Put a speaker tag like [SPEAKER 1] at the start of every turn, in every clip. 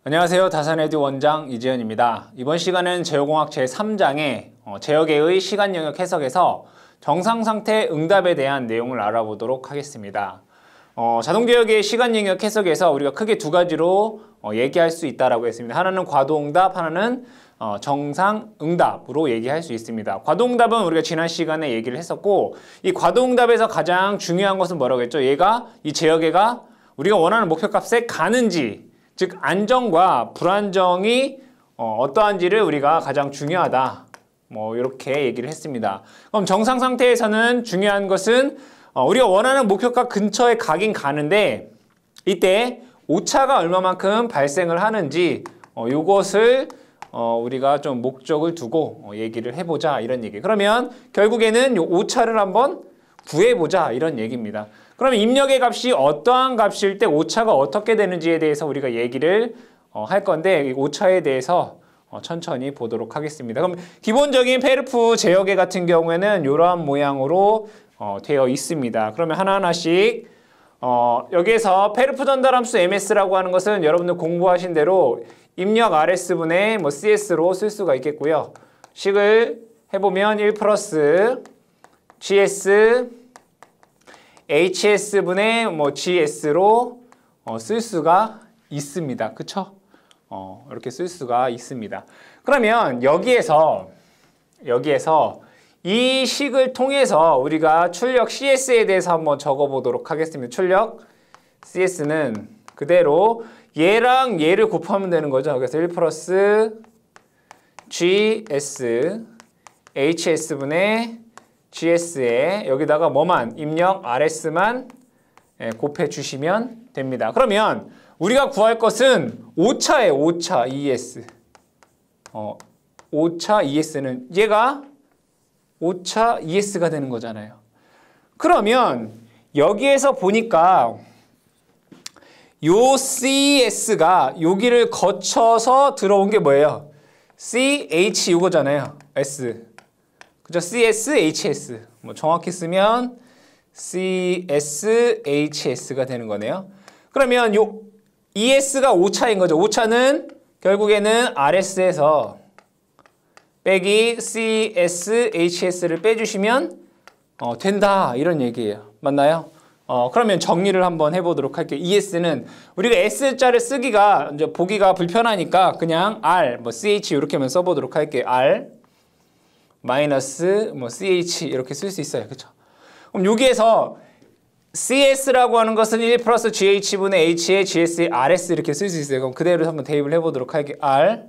[SPEAKER 1] 안녕하세요. 다산에듀 원장 이재현입니다. 이번 시간은 제어공학 제3장의 제어계의 시간 영역 해석에서 정상상태 응답에 대한 내용을 알아보도록 하겠습니다. 자동제어계의 시간 영역 해석에서 우리가 크게 두 가지로 얘기할 수 있다고 했습니다. 하나는 과도응답, 하나는 정상응답으로 얘기할 수 있습니다. 과도응답은 우리가 지난 시간에 얘기를 했었고, 이 과도응답에서 가장 중요한 것은 뭐라고 했죠? 얘가, 이 제어계가 우리가 원하는 목표값에 가는지, 즉 안정과 불안정이 어떠한지를 우리가 가장 중요하다, 이렇게 얘기를 했습니다. 그럼 정상 상태에서는 중요한 것은 우리가 원하는 목표값 근처에 가긴 가는데 이때 오차가 얼마만큼 발생을 하는지 이것을 우리가 좀 목적을 두고 얘기를 해보자, 이런 얘기. 그러면 결국에는 이 오차를 한번 구해보자, 이런 얘기입니다. 그러면 입력의 값이 어떠한 값일 때 오차가 어떻게 되는지에 대해서 우리가 얘기를 할 건데, 이 오차에 대해서 천천히 보도록 하겠습니다. 그럼 기본적인 페르프 제어계 같은 경우에는 이러한 모양으로 되어 있습니다. 그러면 하나하나씩 여기에서 페르프 전달함수 MS라고 하는 것은 여러분들 공부하신 대로 입력 RS분의 CS로 쓸 수가 있겠고요. 식을 해보면 1 플러스 GS HS분의 GS로 쓸 수가 있습니다. 그쵸? 이렇게 쓸 수가 있습니다. 그러면 여기에서 이 식을 통해서 우리가 출력 CS에 대해서 한번 적어보도록 하겠습니다. 출력 CS는 그대로 얘랑 얘를 곱하면 되는 거죠. 그래서 1 플러스 GS HS분의 GS에 여기다가 뭐만? 입력 RS만 곱해 주시면 됩니다. 그러면 우리가 구할 것은 오차예요. 오차 ES. 오차 ES는 얘가 오차 ES가 되는 거잖아요. 그러면 여기에서 보니까 요 CS가 여기를 거쳐서 들어온 게 뭐예요? CH 이거잖아요. S. 그죠? CS, HS. 정확히 쓰면 CS, HS가 되는 거네요. 그러면 요 ES가 오차인 거죠. 오차는 결국에는 RS에서 빼기 CS, HS를 빼주시면 된다, 이런 얘기예요. 맞나요? 그러면 정리를 한번 해보도록 할게요. ES는 우리가 S자를 쓰기가 이제 보기가 불편하니까 그냥 R, CH 이렇게만 써보도록 할게요. R 마이너스 CH 이렇게 쓸 수 있어요. 그렇죠? 그럼 여기에서 CS라고 하는 것은 1 플러스 GH분의 H에 GS의 RS 이렇게 쓸 수 있어요. 그럼 그대로 한번 대입을 해보도록 할게요. R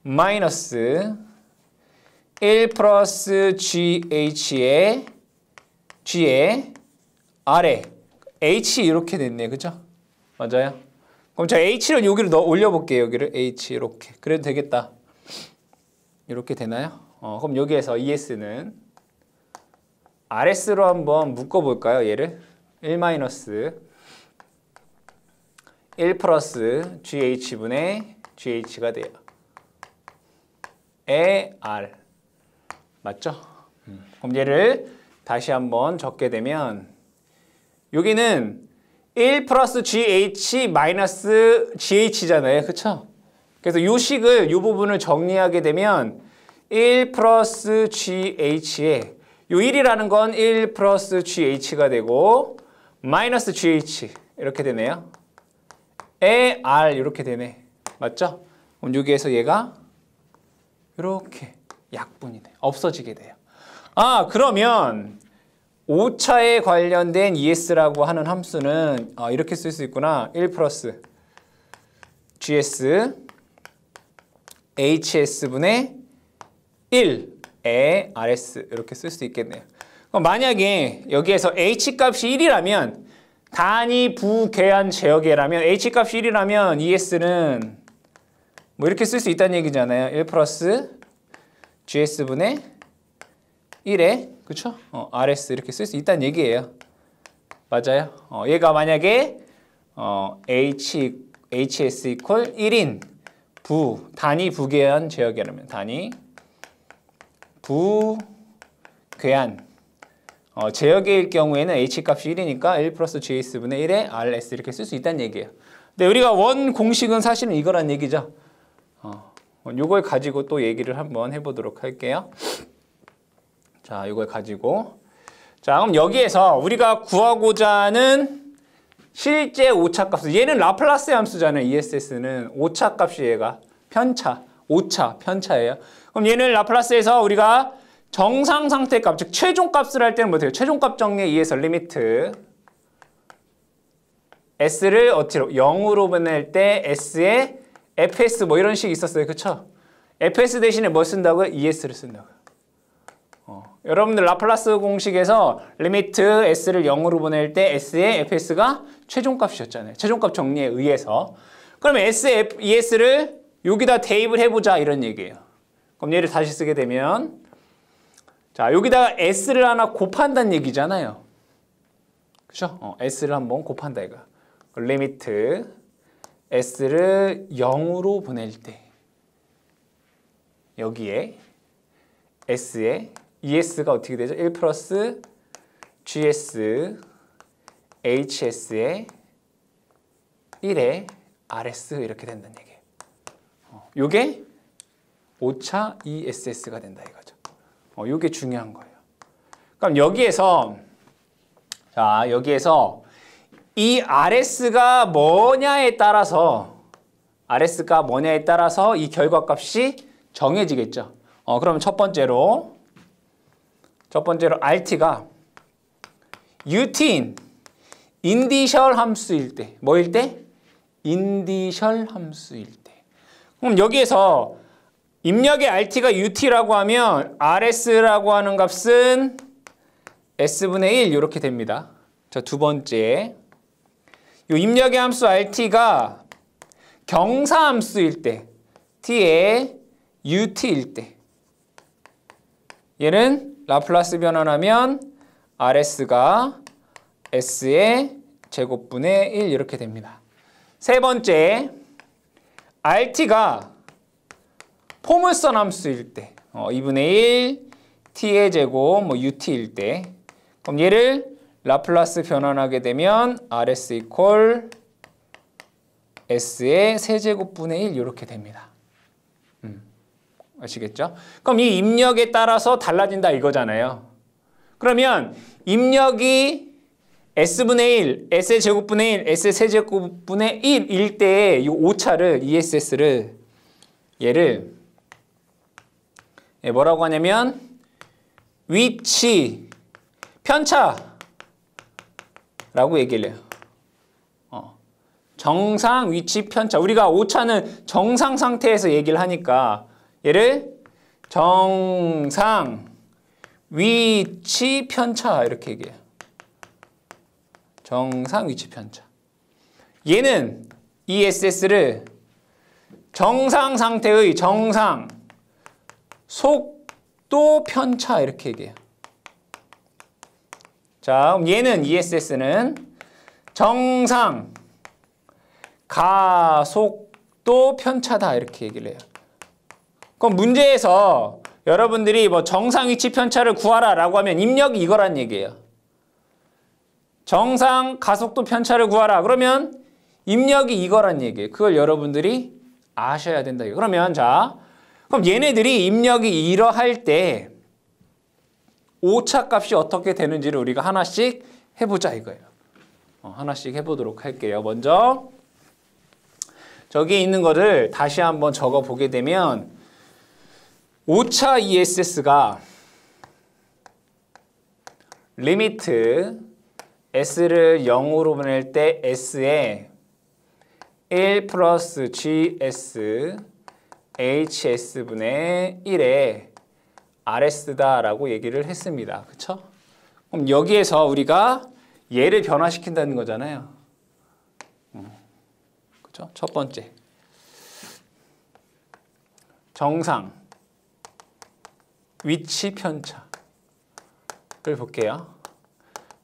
[SPEAKER 1] 마이너스 1 플러스 GH에 G에 R에 H 이렇게 됐네요. 그죠? 맞아요? 그럼 저 H를 여기를 올려볼게요. 여기를 H 이렇게. 그래도 되겠다. 이렇게 되나요? 그럼 여기에서 ES는 RS로 한번 묶어볼까요? 얘를 1 마이너스 1 플러스 GH분의 GH가 돼요. 에 R 맞죠? 그럼 얘를 다시 한번 적게 되면 여기는 1 플러스 GH 마이너스 GH잖아요. 그쵸? 그래서 이 식을, 이 부분을 정리하게 되면 1 플러스 GH에 요 1이라는 건 1 플러스 GH가 되고 마이너스 GH 이렇게 되네요. 에 R 이렇게 되네. 맞죠? 그럼 여기에서 얘가 이렇게 약분이 돼요. 없어지게 돼요. 그러면 오차에 관련된 ES라고 하는 함수는 이렇게 쓸 수 있구나. 1 플러스 GS HS분의 1에 RS 이렇게 쓸 수 있겠네요. 그럼 만약에 여기에서 H값이 1이라면 단위 부괴한 제어계라면 H값이 1이라면 ES는 이렇게 쓸 수 있다는 얘기잖아요. 1 플러스 GS분의 1에 그쵸? RS 이렇게 쓸 수 있다는 얘기예요. 맞아요? 얘가 만약에 HS 이퀄 1인 단위 부괴한 제어계라면 단위 부괴한 제어계일 경우에는 H값이 1이니까 1 플러스 GS분의 1에 RS 이렇게 쓸 수 있다는 얘기예요. 근데 우리가 원 공식은 사실은 이거란 얘기죠. 요걸 가지고 또 얘기를 한번 해보도록 할게요. 자, 이걸 가지고. 자, 그럼 여기에서 우리가 구하고자 하는 실제 오차값. 얘는 라플라스 함수잖아요. ESS는 오차값이 얘가 편차, 오차, 편차예요. 그럼 얘는 라플라스에서 우리가 정상 상태값, 즉 최종값을 할 때는 뭐 돼요? 최종값 정리에 의해서 리미트 S를 어디로? 0으로 보낼 때 S에 FS 뭐 이런 식이 있었어요. 그쵸? FS 대신에 뭐 쓴다고요? ES를 쓴다고요. 여러분들 라플라스 공식에서 리미트 S를 0으로 보낼 때 S의 FS가 최종값이었잖아요. 최종값 정리에 의해서. 그러면 S의 ES를 여기다 대입을 해보자 이런 얘기예요. 그럼 얘를 다시 쓰게 되면 자, 여기다가 S를 하나 곱한다는 얘기잖아요. 그죠? S를 한번 곱한다 이거. 리미트 S를 0으로 보낼 때 여기에 S에 ES가 어떻게 되죠? 1 플러스 GS HS에 1에 RS 이렇게 된다는 얘기예요. 요게 5차 ESS가 된다 이거죠. 요게 중요한 거예요. 그럼 여기에서 자, 여기에서 이 RS가 뭐냐에 따라서 이 결과값이 정해지겠죠. 그러면 첫 번째로 RT가 UT인 인디셜 함수일 때 뭐일 때? 인디셜 함수일 때. 그럼 여기에서 입력의 RT가 UT라고 하면 RS라고 하는 값은 S분의 1 이렇게 됩니다. 자, 두 번째 이 입력의 함수 RT가 경사함수일 때 T의 UT일 때 얘는 라플라스 변환하면 RS가 S의 제곱분의 1 이렇게 됩니다. 세 번째 RT가 포물선 함수일 때 2분의 1 T의 제곱 뭐 UT일 때 그럼 얘를 라플라스 변환하게 되면 RS 이퀄 S의 세제곱분의 1 이렇게 됩니다. 아시겠죠? 그럼 이 입력에 따라서 달라진다 이거잖아요. 그러면 입력이 S분의 1, S의 제곱분의 1, S의 세제곱분의 1일 때 이 오차를 ESS를 얘를 뭐라고 하냐면 위치 편차라고 얘기를 해요. 정상 위치 편차. 우리가 오차는 정상 상태에서 얘기를 하니까 얘를 정상 위치 편차 이렇게 얘기해요. 정상 위치 편차. 얘는 ESS를 정상 상태의 정상 속도 편차 이렇게 얘기해요. 자, 그럼 얘는 ESS는 정상 가속도 편차다 이렇게 얘기를 해요. 그럼 문제에서 여러분들이 뭐 정상 위치 편차를 구하라 라고 하면 입력이 이거란 얘기예요. 정상 가속도 편차를 구하라. 그러면 입력이 이거란 얘기예요. 그걸 여러분들이 아셔야 된다. 그러면 자, 그럼 얘네들이 입력이 이러할 때 오차 값이 어떻게 되는지를 우리가 하나씩 해보자 이거예요. 하나씩 해보도록 할게요. 먼저 저기 있는 거를 다시 한번 적어 보게 되면 오차 ESS가 리미트 S를 0으로 보낼 때 S에 1 플러스 GS HS분의 1에 RS다라고 얘기를 했습니다. 그쵸? 그럼 여기에서 우리가 얘를 변화시킨다는 거잖아요. 그쵸? 첫 번째. 정상 위치 편차를 볼게요.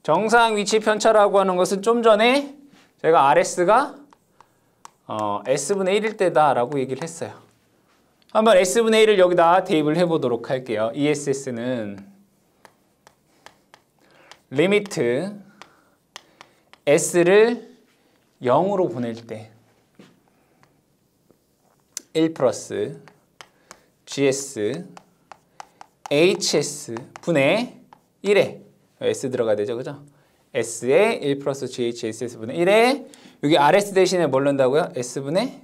[SPEAKER 1] 정상 위치 편차라고 하는 것은 좀 전에 제가 RS가 S분의 1일 때다라고 얘기를 했어요. 한번 S분의 1을 여기다 대입을 해보도록 할게요. ESS는 리미트 S를 0으로 보낼 때 1 플러스 GS HS 분의 1에 S 들어가야 되죠, 그죠? S에 1 플러스 GHSS 분의 1에 여기 RS 대신에 뭘 넣는다고요? S분의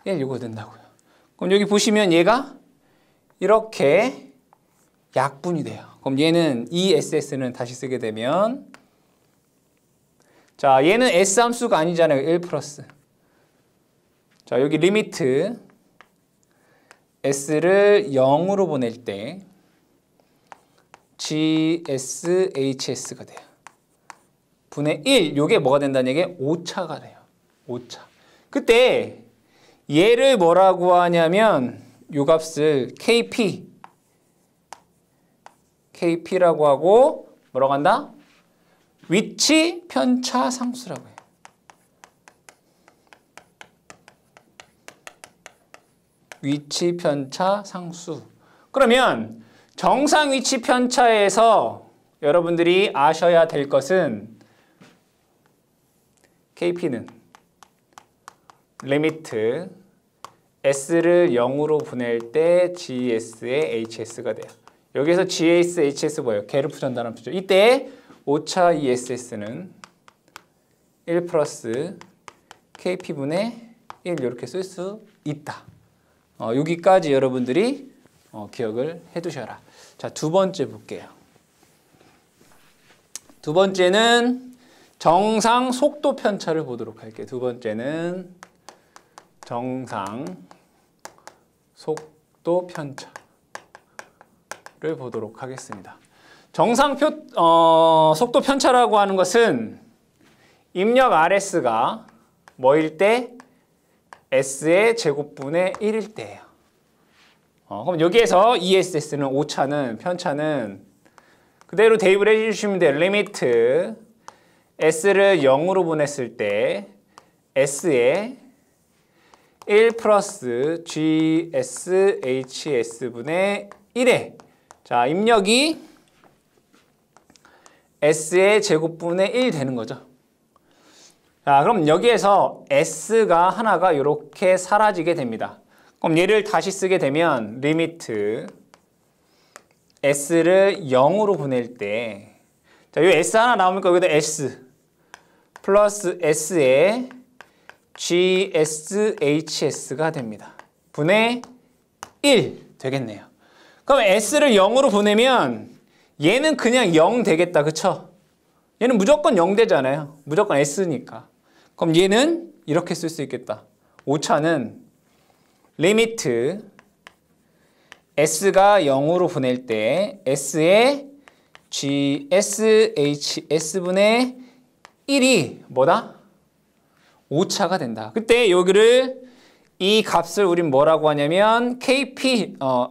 [SPEAKER 1] 1 이거 넣는다고요. 그럼 여기 보시면 얘가 이렇게 약분이 돼요. 그럼 얘는 이 SS는 다시 쓰게 되면 자, 얘는 S 함수가 아니잖아요. 1 플러스. 자, 여기 리미트 S를 0으로 보낼 때 GSHS가 돼요. 분의 1, 요게 뭐가 된다는 얘기예요? 오차가 돼요. 오차. 그때 얘를 뭐라고 하냐면 요 값을 KP라고 하고 뭐라고 한다? 위치 편차 상수라고 해요. 위치 편차 상수. 그러면 정상 위치 편차에서 여러분들이 아셔야 될 것은 KP는 리미트 S를 0으로 보낼 때 GS의 HS가 돼요. 여기서 GS, HS 뭐예요? 게르프 전달함수죠. 이때 오차 ESS는 1 플러스 KP분의 1 이렇게 쓸 수 있다. 여기까지 여러분들이 기억을 해두셔라. 자, 두 번째 볼게요. 두 번째는 정상 속도 편차를 보도록 할게요. 두 번째는 정상 속도 편차를 보도록 하겠습니다. 정상 속도 편차라고 하는 것은 입력 RS가 뭐일 때? S의 제곱분의 1일 때예요. 그럼 여기에서 ESS는 오차는 편차는 그대로 대입을 해주시면 돼요. 리미트 S를 0으로 보냈을 때 S의 1 플러스 GSHS분의 1에 자, 입력이 S의 제곱분의 1 되는 거죠. 자, 그럼 여기에서 S가 하나가 이렇게 사라지게 됩니다. 그럼 얘를 다시 쓰게 되면 리미트 S를 0으로 보낼 때 자, 이 S 하나 나오니까 여기다 S 플러스 S에 GSHS가 됩니다. 분의 1 되겠네요. 그럼 S를 0으로 보내면 얘는 그냥 0 되겠다. 그쵸? 얘는 무조건 0 되잖아요. 무조건 S니까. 그럼 얘는 이렇게 쓸 수 있겠다. 오차는 리미트 S가 0으로 보낼 때 S의 GSHS분의 1이 뭐다? 오차가 된다. 그때 여기를 이 값을 우린 뭐라고 하냐면 KV라고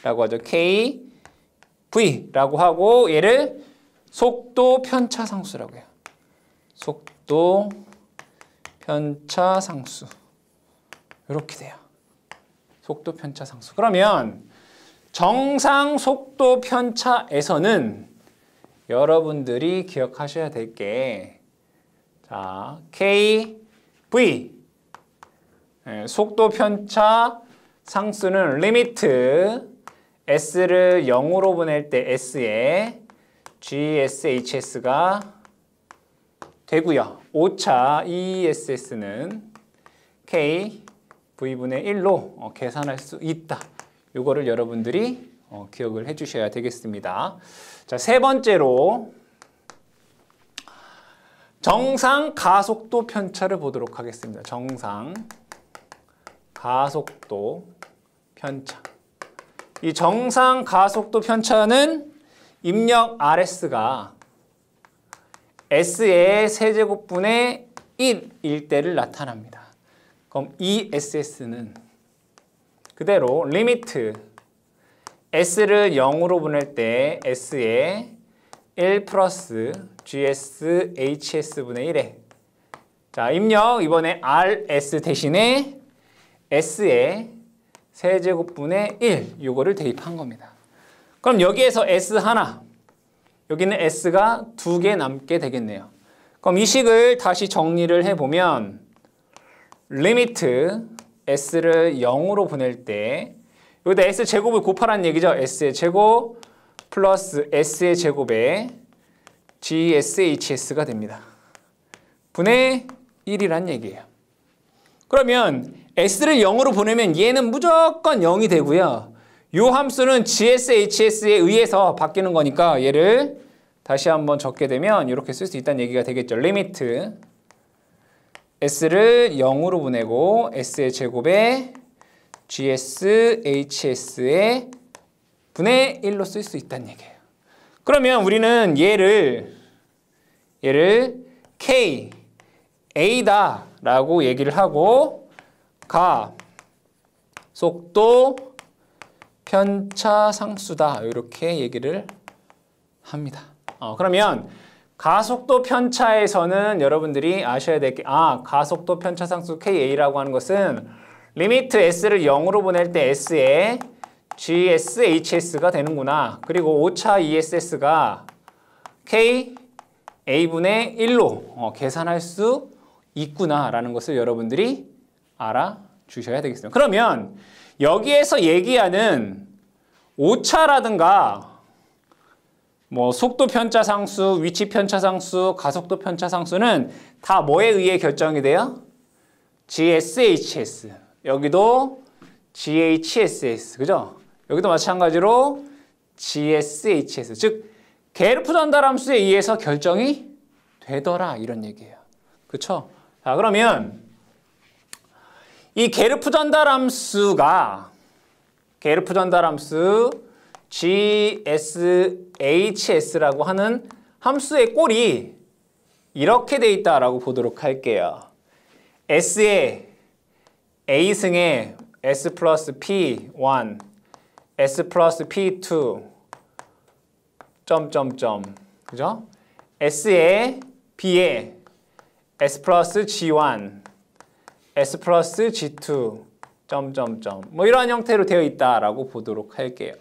[SPEAKER 1] 하죠. KV라고 하고 얘를 속도 편차 상수라고 해요. 속도 편차 상수. 이렇게 돼요. 속도 편차 상수. 그러면 정상 속도 편차에서는 여러분들이 기억하셔야 될 게 자, KV 속도 편차 상수는 리미트 S를 0으로 보낼 때 S에 GSHS가 되고요. 오차 ESS는 KV분의 1로 계산할 수 있다. 이거를 여러분들이 기억을 해주셔야 되겠습니다. 자, 세 번째로 정상 가속도 편차를 보도록 하겠습니다. 정상 가속도 편차. 이 정상 가속도 편차는 입력 RS가 S의 세제곱분의 1일 때를 나타납니다. 그럼 이 SS는 그대로 리미트 S를 0으로 보낼 때 S의 1 플러스 GSHS분의 1에 자, 입력 이번에 RS 대신에 S의 세제곱분의 1 이거를 대입한 겁니다. 그럼 여기에서 S 하나 여기는 S가 2개 남게 되겠네요. 그럼 이 식을 다시 정리를 해보면 리미트 s를 0으로 보낼 때 여기다 s제곱을 곱하라는 얘기죠. s의 제곱 플러스 s의 제곱에 GSHS가 됩니다. 분의 1이란 얘기예요. 그러면 s를 0으로 보내면 얘는 무조건 0이 되고요. 이 함수는 GSHS에 의해서 바뀌는 거니까 얘를 다시 한번 적게 되면 이렇게 쓸 수 있다는 얘기가 되겠죠. 리미트 s를 0으로 보내고 s의 제곱에 GSHS의 분의 1로 쓸 수 있다는 얘기예요. 그러면 우리는 얘를 K, A다 라고 얘기를 하고 가, 속도, 편차, 상수다 이렇게 얘기를 합니다. 그러면 가속도 편차에서는 여러분들이 아셔야 될 게 가속도 편차 상수 KA라고 하는 것은 리미트 S를 0으로 보낼 때 S에 GSHS가 되는구나. 그리고 오차 ESS가 K A분의 1로 계산할 수 있구나라는 것을 여러분들이 알아주셔야 되겠습니다. 그러면 여기에서 얘기하는 오차라든가 뭐 속도 편차 상수, 위치 편차 상수, 가속도 편차 상수는 다 뭐에 의해 결정이 돼요? GSHS. 여기도 GHSS. 그죠? 여기도 마찬가지로 GSHS. 즉 게르프 전달함수에 의해서 결정이 되더라 이런 얘기예요. 그렇죠? 자, 그러면 이 게르프 전달함수가 게르프 전달함수 GSHS라고 하는 함수의 꼴이 이렇게 돼 있다라고 보도록 할게요. S에 A승에 S 플러스 P1, S 플러스 P2, 점점점, 그죠? S에 B에 S 플러스 G1, S 플러스 G2, 점점점, 뭐 이러한 형태로 되어 있다라고 보도록 할게요.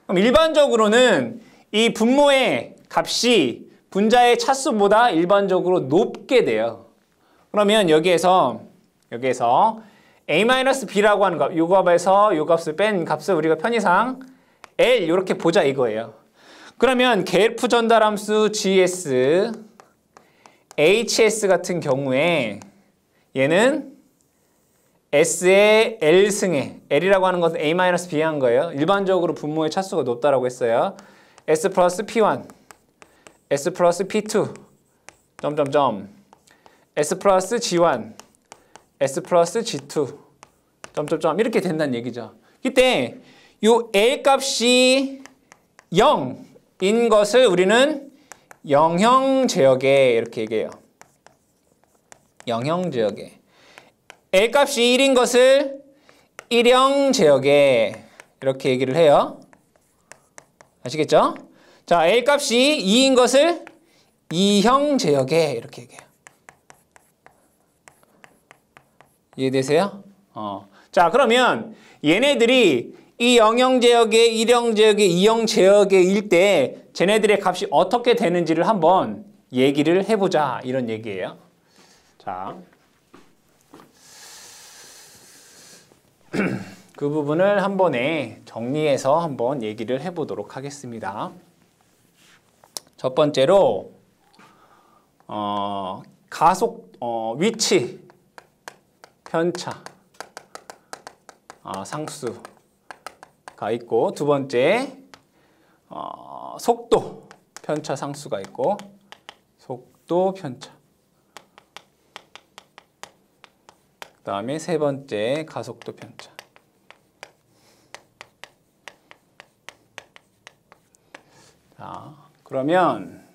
[SPEAKER 1] 그럼 일반적으로는 이 분모의 값이 분자의 차수보다 일반적으로 높게 돼요. 그러면 여기에서 A-B라고 하는 값, 이 값에서 이 값을 뺀 값을 우리가 편의상 L 이렇게 보자 이거예요. 그러면 게르프 전달함수 GS, HS 같은 경우에 얘는 S의 L승에, L이라고 하는 것은 A-B에 한 거예요. 일반적으로 분모의 차수가 높다라고 했어요. S 플러스 P1, S 플러스 P2, 점점점, S 플러스 G1, S 플러스 G2, 점점점 이렇게 된다는 얘기죠. 이때 이 L 값이 0인 것을 우리는 영형제역에 이렇게 얘기해요. 영형제역에. L 값이 1인 것을 일형제역에 이렇게 얘기를 해요. 아시겠죠? 자, L 값이 2인 것을 이형제역에 이렇게 얘기해요. 이해되세요? 자, 그러면 얘네들이 이 영형제역에, 일형제역에, 이형제역에일 때 쟤네들의 값이 어떻게 되는지를 한번 얘기를 해보자 이런 얘기예요. 자, 그 부분을 한 번에 정리해서 한번 얘기를 해보도록 하겠습니다. 첫 번째로 위치 편차 상수가 있고, 두 번째 속도 편차 상수가 있고, 속도 편차. 그 다음에 세 번째 가속도 편차. 자, 그러면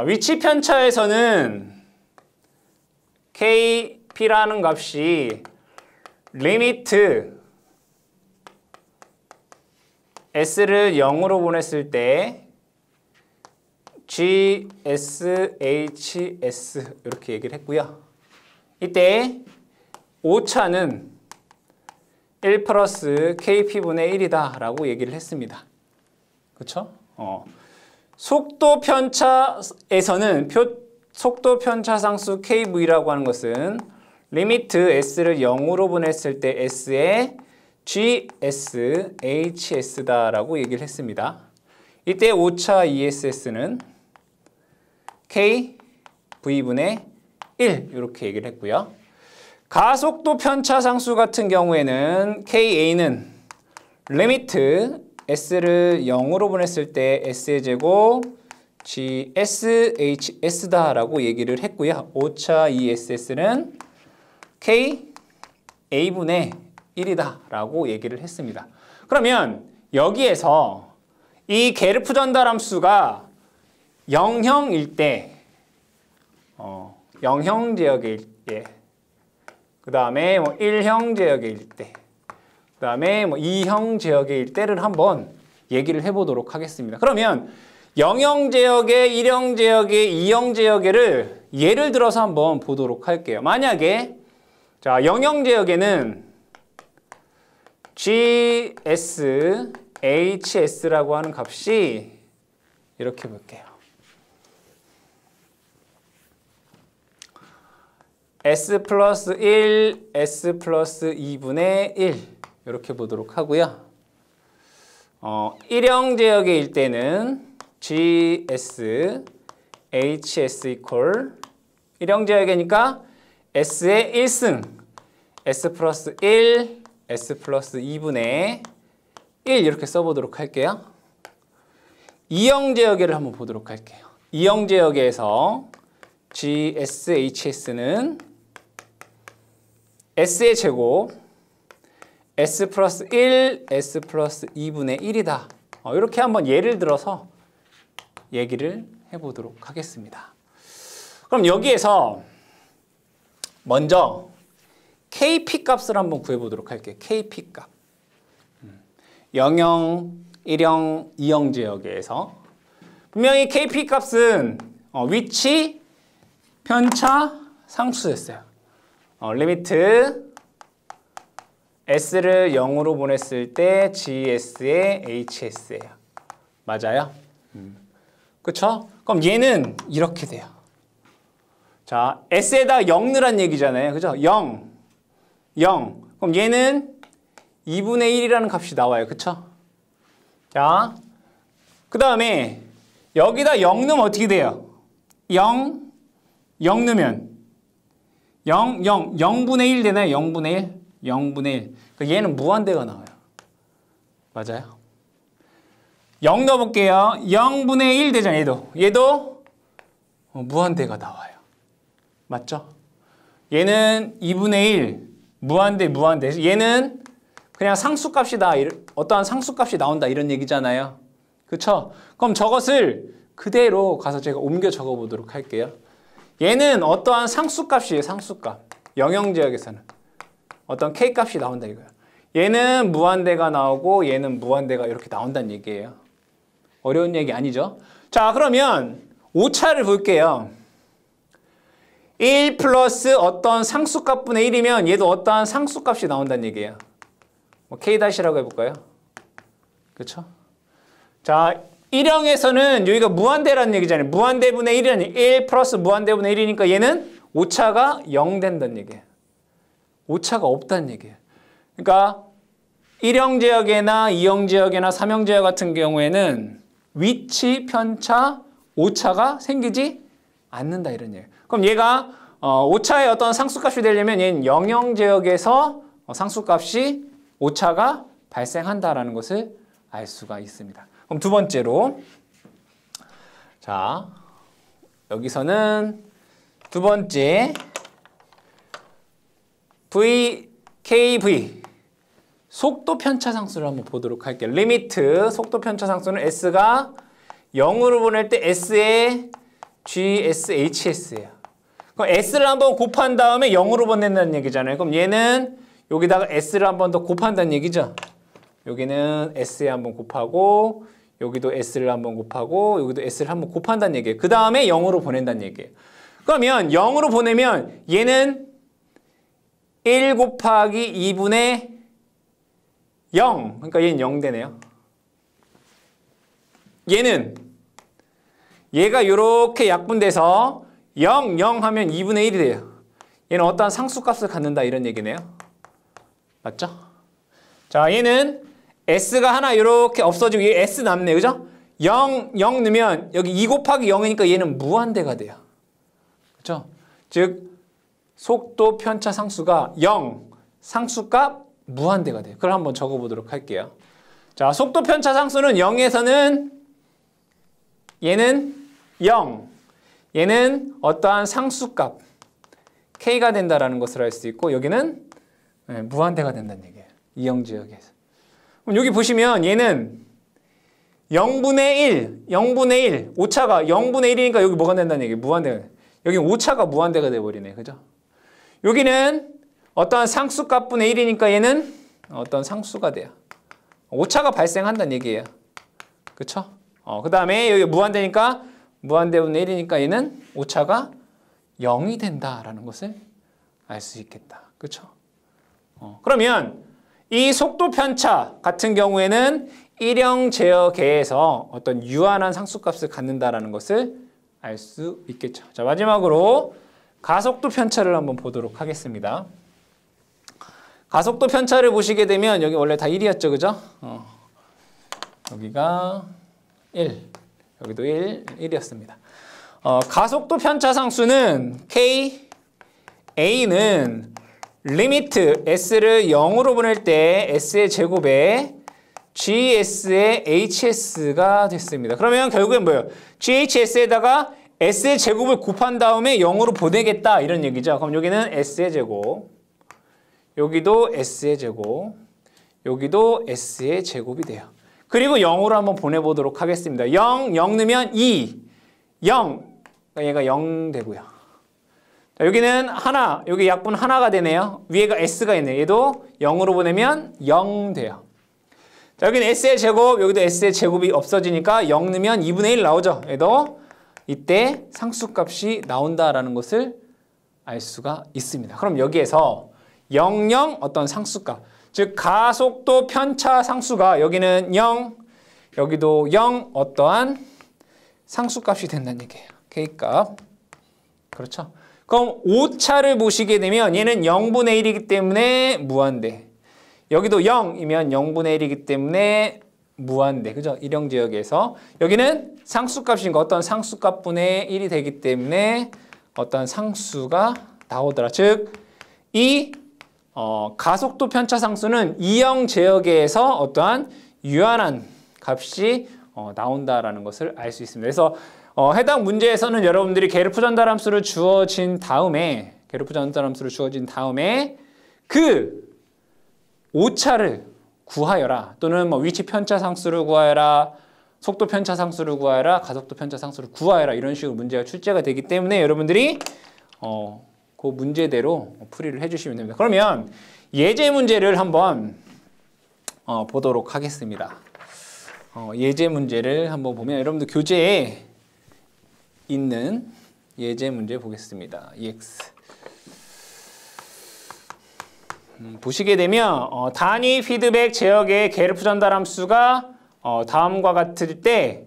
[SPEAKER 1] 위치 편차에서는 KP라는 값이 리미트 S를 0으로 보냈을 때 GSHS 이렇게 얘기를 했고요. 이때 오차는 1 플러스 KP분의 1이다 라고 얘기를 했습니다. 그렇죠? 속도 편차에서는 속도 편차 상수 KV라고 하는 것은 리미트 s를 0으로 보냈을 때 s의 GS, HS다라고 얘기를 했습니다. 이때 5차 ESS는 K, V분의 1 이렇게 얘기를 했고요. 가속도 편차상수 같은 경우에는 KA는 리미트 S를 0으로 보냈을 때 S의 제곱 GS, HS다라고 얘기를 했고요. 5차 ESS는 K, A분의 1이다 라고 얘기를 했습니다. 그러면 여기에서 이 게르프 전달함수가 0형일 때 0형 제역일 때, 그 다음에 1형 제역일 때, 그 다음에 2형 제역일 때를 한번 얘기를 해보도록 하겠습니다. 그러면 0형 제역에 1형 제역에 2형 제역에를 예를 들어서 한번 보도록 할게요. 만약에 자 0형 제역에는 GS, HS라고 하는 값이 이렇게 볼게요. S 플러스 1, S 플러스 2분의 1 이렇게 보도록 하고요. 1형 제역일 때는 GS, HS 이퀄 1형 제역이니까 S의 1승 S 플러스 1, S 플러스 2분의 1 이렇게 써보도록 할게요. 2형 제역을 한번 보도록 할게요. 2형 제역에서 GS, HS는 S의 제곱 S 플러스 1, S 플러스 2분의 1이다. 이렇게 한번 예를 들어서 얘기를 해보도록 하겠습니다. 그럼 여기에서 먼저 KP 값을 한번 구해보도록 할게요. KP 값. 0형, 1형, 2형 제역에서 분명히 KP 값은 위치, 편차, 상수였어요. 리미트 S를 0으로 보냈을 때 GS의 HS예요. 맞아요? 그쵸? 그럼 얘는 이렇게 돼요. 자, S에다 0 넣으란 얘기잖아요. 그죠? 0. 그럼 얘는 2분의 1이라는 값이 나와요. 그쵸? 자, 그 다음에 여기다 0 넣으면 어떻게 돼요? 0 넣으면 0분의 1 되나요? 0분의 1. 그러니까 얘는 무한대가 나와요. 맞아요? 0 넣어볼게요. 0분의 1 되잖아요. 얘도 무한대가 나와요. 맞죠? 얘는 2분의 1, 무한대. 얘는 그냥 상수값이다. 어떠한 상수값이 나온다. 이런 얘기잖아요. 그쵸? 그럼 저것을 그대로 가서 제가 옮겨 적어보도록 할게요. 얘는 어떠한 상수값이에요. 상수값. 영형제역에서는. 어떤 K값이 나온다 이거예요. 얘는 무한대가 나오고 얘는 무한대가 이렇게 나온다는 얘기예요. 어려운 얘기 아니죠? 자, 그러면 5차를 볼게요. 1 플러스 어떤 상수값분의 1이면 얘도 어떠한 상수값이 나온다는 얘기예요. K-라고 해볼까요? 그렇죠? 자, 1형에서는 여기가 무한대라는 얘기잖아요. 무한대분의 1이라는 1 플러스 무한대분의 1이니까 얘는 오차가 0 된다는 얘기예요. 오차가 없다는 얘기예요. 그러니까 1형 제역이나 2형 제역이나 3형 제역 같은 경우에는 위치, 편차, 오차가 생기지 않는다 이런 얘기예요. 그럼 얘가 오차의 어떤 상수값이 되려면 얘는 0형 제역에서 상수값이 오차가 발생한다라는 것을 알 수가 있습니다. 그럼 두 번째로 자 여기서는 두 번째 KV 속도 편차 상수를 한번 보도록 할게요. 리미트 속도 편차 상수는 S가 0으로 보낼 때 S의 GS, HS예요. 그럼 S를 한번 곱한 다음에 0으로 보낸다는 얘기잖아요. 그럼 얘는 여기다가 S를 한 번 더 곱한다는 얘기죠. 여기는 S에 한번 곱하고 여기도 S를 한번 곱하고 여기도 S를 한번 곱한다는 얘기예요. 그 다음에 0으로 보낸다는 얘기예요. 그러면 0으로 보내면 얘는 1 곱하기 2분의 0. 그러니까 얘는 0 되네요. 얘가 이렇게 약분돼서 0, 0 하면 2분의 1이 돼요. 얘는 어떠한 상수값을 갖는다 이런 얘기네요. 맞죠? 자, 얘는 S가 하나 이렇게 없어지고 얘 S 남네. 그죠? 0 넣으면 여기 2 곱하기 0이니까 얘는 무한대가 돼요. 그렇죠? 즉 속도 편차 상수가 0, 상수값 무한대가 돼요. 그걸 한번 적어보도록 할게요. 자, 속도 편차 상수는 0에서는 얘는 0, 얘는 어떠한 상수값 K가 된다라는 것을 알 수 있고 여기는 무한대가 된다는 얘기예요. 이형지역에서. 그럼 여기 보시면 얘는 0분의 1, 0분의 1, 오차가 0분의 1이니까 여기 뭐가 된다는 얘기예요? 무한대가 돼요. 여기 오차가 무한대가 돼버리네. 그죠? 여기는 어떠한 상수값분의 1이니까 얘는 어떤 상수가 돼요. 오차가 발생한다는 얘기예요. 그쵸? 그 다음에 여기 무한대니까 무한대분의 1이니까 얘는 오차가 0이 된다라는 것을 알 수 있겠다. 그쵸? 그러면 이 속도 편차 같은 경우에는 일형 제어계에서 어떤 유한한 상수값을 갖는다라는 것을 알 수 있겠죠. 자, 마지막으로 가속도 편차를 한번 보도록 하겠습니다. 가속도 편차를 보시게 되면 여기 원래 다 1이었죠. 그죠? 여기가 1, 여기도 1이었습니다. 가속도 편차 상수는 K, A는 리미트 S를 0으로 보낼 때 S의 제곱에 GS의 HS가 됐습니다. 그러면 결국엔 뭐예요? GHS에다가 S의 제곱을 곱한 다음에 0으로 보내겠다 이런 얘기죠. 그럼 여기는 S의 제곱, 여기도 S의 제곱, 여기도 S의 제곱이 돼요. 그리고 0으로 한번 보내보도록 하겠습니다. 0 넣으면 2, 0, 얘가 0 되고요. 자, 여기는 하나, 여기 약분 하나가 되네요. 위에가 S가 있네요. 얘도 0으로 보내면 0 돼요. 자, 여기는 S의 제곱, 여기도 S의 제곱이 없어지니까 0 넣으면 2분의 1 나오죠. 얘도 이때 상수값이 나온다라는 것을 알 수가 있습니다. 그럼 여기에서 0, 어떤 상수값, 즉 가속도 편차 상수가 여기는 0, 여기도 0, 어떠한 상수값이 된다는 얘기예요. K값. 그렇죠? 그럼 오차를 보시게 되면 얘는 0분의 1이기 때문에 무한대. 여기도 0이면 0분의 1이기 때문에 무한대. 그죠? 일형지역에서. 여기는 상수값이니까 어떤 상수값분의 1이 되기 때문에 어떤 상수가 나오더라. 즉, 이 가속도 편차 상수는 이형 제역에서 어떠한 유한한 값이 나온다라는 것을 알 수 있습니다. 그래서 해당 문제에서는 여러분들이 게르프 전달함수를 주어진 다음에 그 오차를 구하여라. 또는 뭐 위치 편차 상수를 구하여라. 속도 편차 상수를 구하여라. 가속도 편차 상수를 구하여라. 이런 식으로 문제가 출제가 되기 때문에 여러분들이 그 문제대로 풀이를 해주시면 됩니다. 그러면 예제 문제를 한번 보도록 하겠습니다. 예제 문제를 한번 보면 여러분들 교재에 있는 예제 문제 보겠습니다. EX. 보시게 되면 단위 피드백 제역의 게르프 전달함수가 다음과 같을 때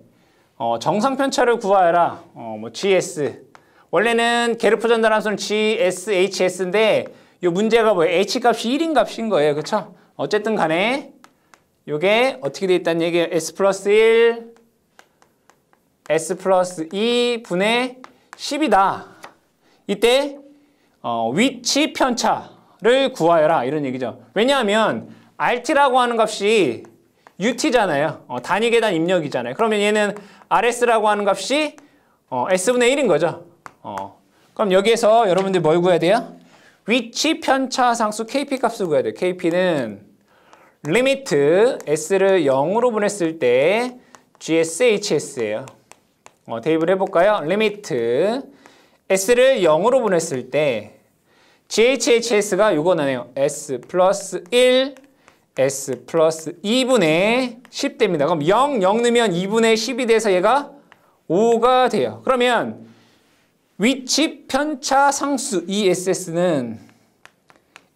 [SPEAKER 1] 정상 편차를 구하여라. 뭐 GS. 원래는 게르프 전달함수는 GS, HS인데 이 문제가 뭐예요? H 값이 1인 값인 거예요. 그렇죠? 어쨌든 간에 이게 어떻게 돼 있다는 얘기예요? S 플러스 1, S 플러스 2 분의 10이다. 이때 위치 편차를 구하여라 이런 얘기죠. 왜냐하면 RT라고 하는 값이 UT잖아요. 단위 계단 입력이잖아요. 그러면 얘는 RS라고 하는 값이 S분의 1인 거죠. 그럼 여기에서 여러분들 뭘 구해야 돼요? 위치 편차 상수 KP 값을 구해야 돼요. KP는 리미트 S를 0으로 보냈을 때 GS, HS예요. 대입을 해볼까요? 리미트 S를 0으로 보냈을 때 GHHS가 요거 나네요. S 플러스 1, S 플러스 2분의 10 됩니다. 그럼 0 넣으면 2분의 10이 돼서 얘가 5가 돼요. 그러면 위치 편차 상수 ESS는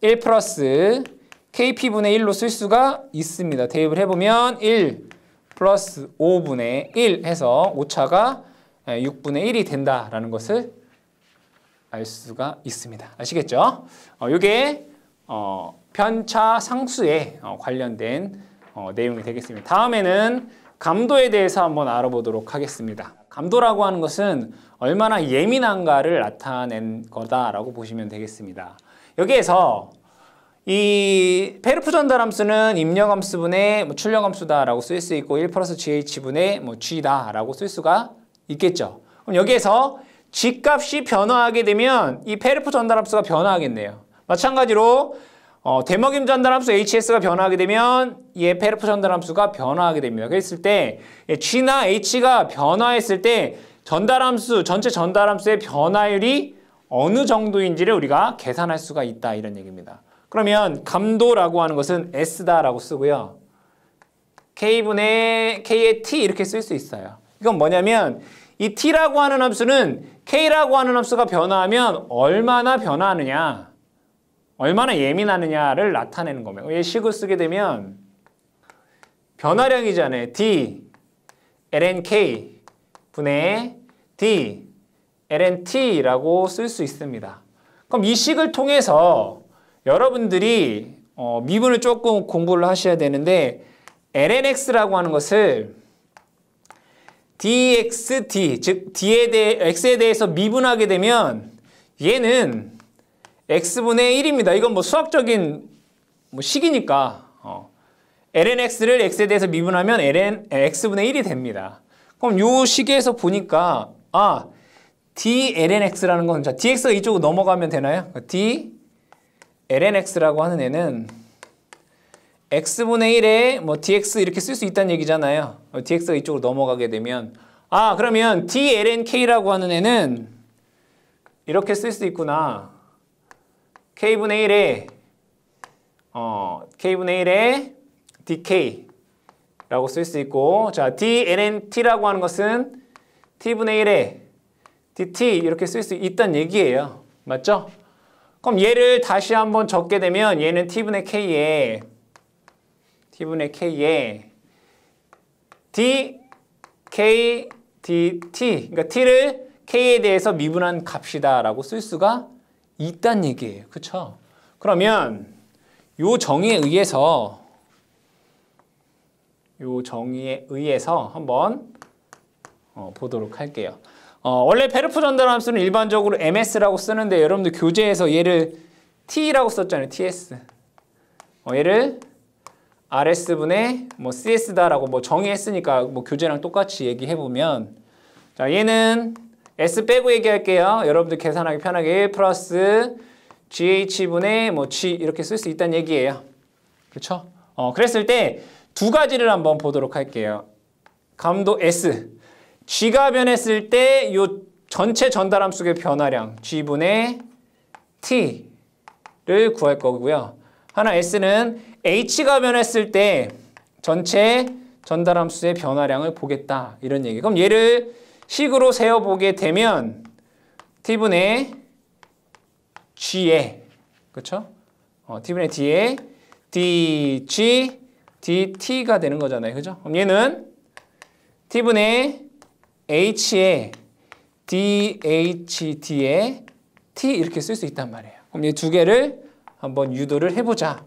[SPEAKER 1] 1 플러스 KP분의 1로 쓸 수가 있습니다. 대입을 해보면 1 플러스 5분의 1 해서 오차가 6분의 1이 된다라는 것을 알 수가 있습니다. 아시겠죠? 이게 편차 상수에 관련된 내용이 되겠습니다. 다음에는 감도에 대해서 한번 알아보도록 하겠습니다. 감도라고 하는 것은 얼마나 예민한가를 나타낸 거다라고 보시면 되겠습니다. 여기에서 이 페르프 전달함수는 입력함수분의 출력함수다라고 쓸 수 있고 1 플러스 GH분의 G다라고 쓸 수가 있겠죠. 그럼 여기에서 G값이 변화하게 되면 이 페르프 전달함수가 변화하겠네요. 마찬가지로 대먹임 전달함수 HS가 변화하게 되면 이 페르프 전달함수가 변화하게 됩니다. 그랬을 때 G나 H가 변화했을 때 전달함수, 전체 전달함수의 변화율이 어느 정도인지를 우리가 계산할 수가 있다 이런 얘기입니다. 그러면 감도라고 하는 것은 S다라고 쓰고요. K분의 K의 T 이렇게 쓸 수 있어요. 이건 뭐냐면 이 T라고 하는 함수는 K라고 하는 함수가 변화하면 얼마나 변화하느냐, 얼마나 예민하느냐를 나타내는 겁니다. 이 식을 쓰게 되면 변화량이잖아요. D, lnK 분의 D, lnt라고 쓸 수 있습니다. 그럼 이 식을 통해서 여러분들이 미분을 조금 공부를 하셔야 되는데 lnx라고 하는 것을 dxt, 즉 x에 대해서 미분하게 되면 얘는 x분의 1입니다. 이건 수학적인 식이니까 lnx를 x에 대해서 미분하면 x분의 1이 됩니다. 그럼 요 식에서 보니까 dlnx라는 건 자, dx가 이쪽으로 넘어가면 되나요? dlnx라고 하는 애는 x분의 1에 dx 이렇게 쓸 수 있다는 얘기잖아요. dx가 이쪽으로 넘어가게 되면 그러면 dlnk라고 하는 애는 이렇게 쓸 수 있구나. k분의 1에 dk라고 쓸 수 있고 자 dlnt라고 하는 것은 t분의 1에 dt 이렇게 쓸 수 있다는 얘기예요. 맞죠? 그럼 얘를 다시 한번 적게 되면 얘는 t분의 k에 dk dt 그러니까 t를 k에 대해서 미분한 값이다라고 쓸 수가 있다는 얘기예요. 그렇죠? 그러면 요 정의에 의해서 한번 보도록 할게요. 원래 페르프 전달함수는 일반적으로 MS라고 쓰는데 여러분들 교재에서 얘를 T라고 썼잖아요. TS. 얘를 RS분의 CS다라고 정의했으니까 교재랑 똑같이 얘기해보면 자 얘는 S 빼고 얘기할게요. 여러분들 계산하기 편하게 1 플러스 GH분의 G 이렇게 쓸 수 있다는 얘기예요. 그렇죠? 그랬을 때 두 가지를 한번 보도록 할게요. 감도 S. G가 변했을 때 이 전체 전달함수의 변화량 G분의 T를 구할 거고요. 하나 S는 H가 변했을 때 전체 전달함수의 변화량을 보겠다. 이런 얘기. 그럼 얘를 식으로 세어보게 되면 T분의 G에 그렇죠? T분의 D에 DG, DT가 되는 거잖아요. 그죠? 그럼 얘는 T분의 H에 DHD에 T 이렇게 쓸 수 있단 말이에요. 그럼 이 두 개를 한번 유도를 해보자.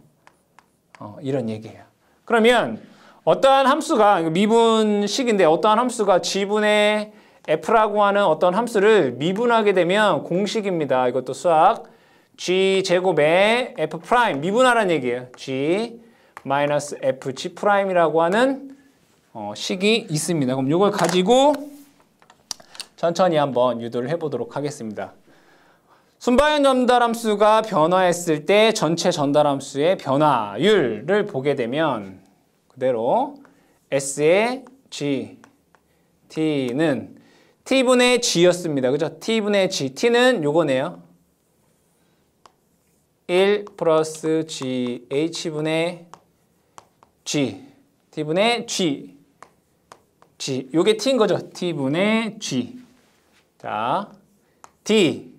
[SPEAKER 1] 이런 얘기예요. 그러면 어떠한 함수가 미분식인데 어떠한 함수가 G분의 F라고 하는 어떤 함수를 미분하게 되면 공식입니다. 이것도 수학 G제곱에 F' 미분하라는 얘기예요. G 마이너스 F G'이라고 하는 식이 있습니다. 그럼 이걸 가지고 천천히 한번 유도를 해보도록 하겠습니다. 순방향 전달함수가 변화했을 때 전체 전달함수의 변화율을 보게 되면 그대로 S의 G, T는 T분의 G였습니다. 그죠? T분의 G. T는 요거네요. 1 플러스 GH분의 G. T분의 G. G. 요게 T인 거죠. T분의 G. 자, D.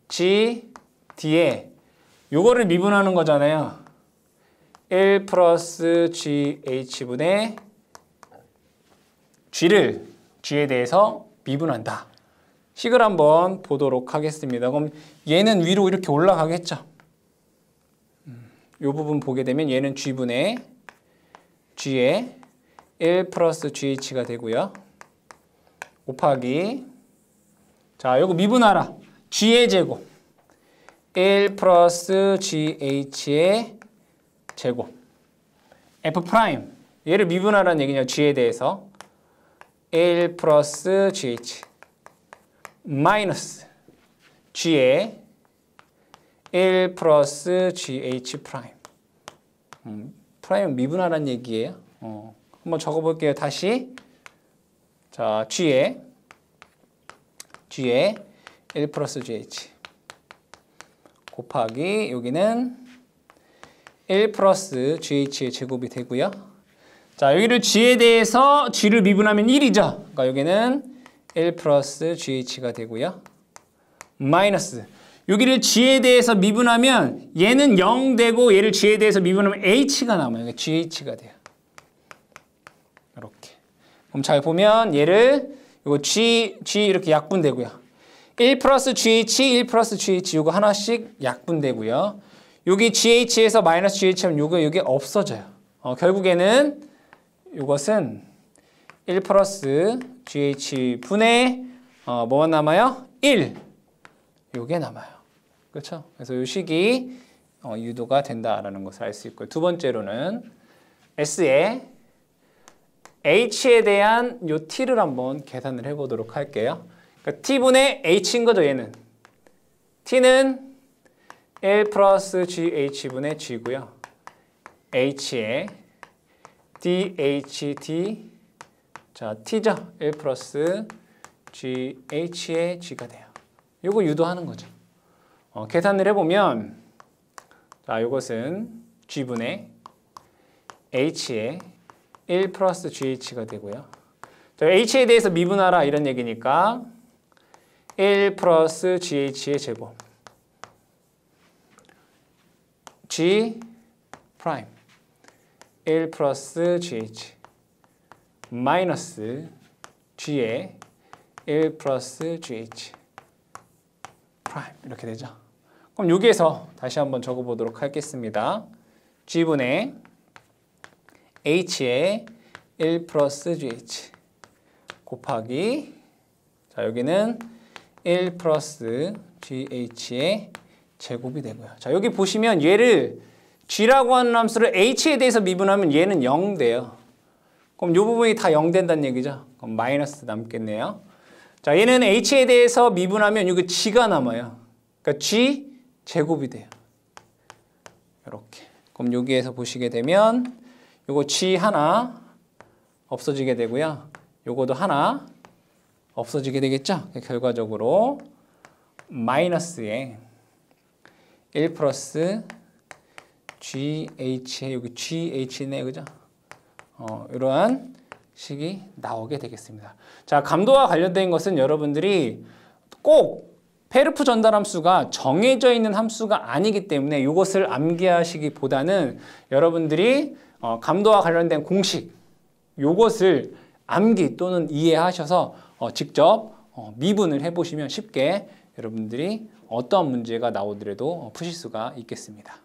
[SPEAKER 1] G, D에 요거를 미분하는 거잖아요. 1 플러스 GH분의 G를 G에 대해서 미분한다. 식을 한번 보도록 하겠습니다. 그럼 얘는 위로 이렇게 올라가겠죠. 이 부분 보게 되면 얘는 G분의 G에 1 플러스 GH가 되고요. 곱하기 자, 요거 미분하라. G의 제곱 1 플러스 GH의 제곱 F 프라임 얘를 미분하라는 얘기냐. G에 대해서 1 플러스 GH 마이너스 G에 1 플러스 GH 프라임. 프라임은 미분하라는 얘기예요. 한번 적어볼게요. 다시. 자, G에 1 플러스 GH 곱하기 여기는 1 플러스 GH의 제곱이 되고요. 자, 여기를 G에 대해서 G를 미분하면 1이죠. 그러니까 여기는 1 플러스 GH가 되고요. 마이너스 여기를 G에 대해서 미분하면 얘는 0 되고 얘를 G에 대해서 미분하면 H가 남아요. 그러니까 GH가 돼요. 이렇게. 그럼 잘 보면 얘를 이거 G 이렇게 약분되고요. 1 플러스 GH, 1 플러스 GH 이거 하나씩 약분되고요. 여기 GH에서 마이너스 GH하면 요게 없어져요. 결국에는 이것은 1 플러스 GH 분의 뭐가 남아요? 1. 요게 남아요. 그렇죠? 그래서 이 식이 유도가 된다라는 것을 알 수 있고요. 두 번째로는 S의 H에 대한 요 T를 한번 계산을 해보도록 할게요. 그러니까 T분의 H인 거죠, 얘는. T는 1 플러스 GH분의 G고요. H에 DHT 자, T죠? 1 플러스 GH의 G가 돼요. 요거 유도하는 거죠. 계산을 해보면 자, 요것은 G분의 H에 1 플러스 GH가 되고요. 자, H에 대해서 미분하라 이런 얘기니까 1 플러스 GH의 제곱 G 프라임 1 플러스 GH 마이너스 G에 1 플러스 GH 프라임 이렇게 되죠. 그럼 여기에서 다시 한번 적어보도록 하겠습니다. G분의 H에 1 플러스 GH 곱하기 자 여기는 1 플러스 GH의 제곱이 되고요. 자 여기 보시면 얘를 G라고 하는 함수를 H에 대해서 미분하면 얘는 0 돼요. 그럼 이 부분이 다 0 된다는 얘기죠. 그럼 마이너스 남겠네요. 자 얘는 H에 대해서 미분하면 여기 G가 남아요. 그러니까 G 제곱이 돼요. 이렇게. 그럼 여기에서 보시게 되면 요거 G 하나 없어지게 되고요. 요거도 하나 없어지게 되겠죠. 결과적으로 마이너스에 1 플러스 GH에 여기 GH네 그죠? 이러한 식이 나오게 되겠습니다. 자, 감도와 관련된 것은 여러분들이 꼭 페르프 전달 함수가 정해져 있는 함수가 아니기 때문에 이것을 암기하시기보다는 여러분들이 감도와 관련된 공식 이것을 암기 또는 이해하셔서 직접 미분을 해보시면 쉽게 여러분들이 어떤 문제가 나오더라도 푸실 수가 있겠습니다.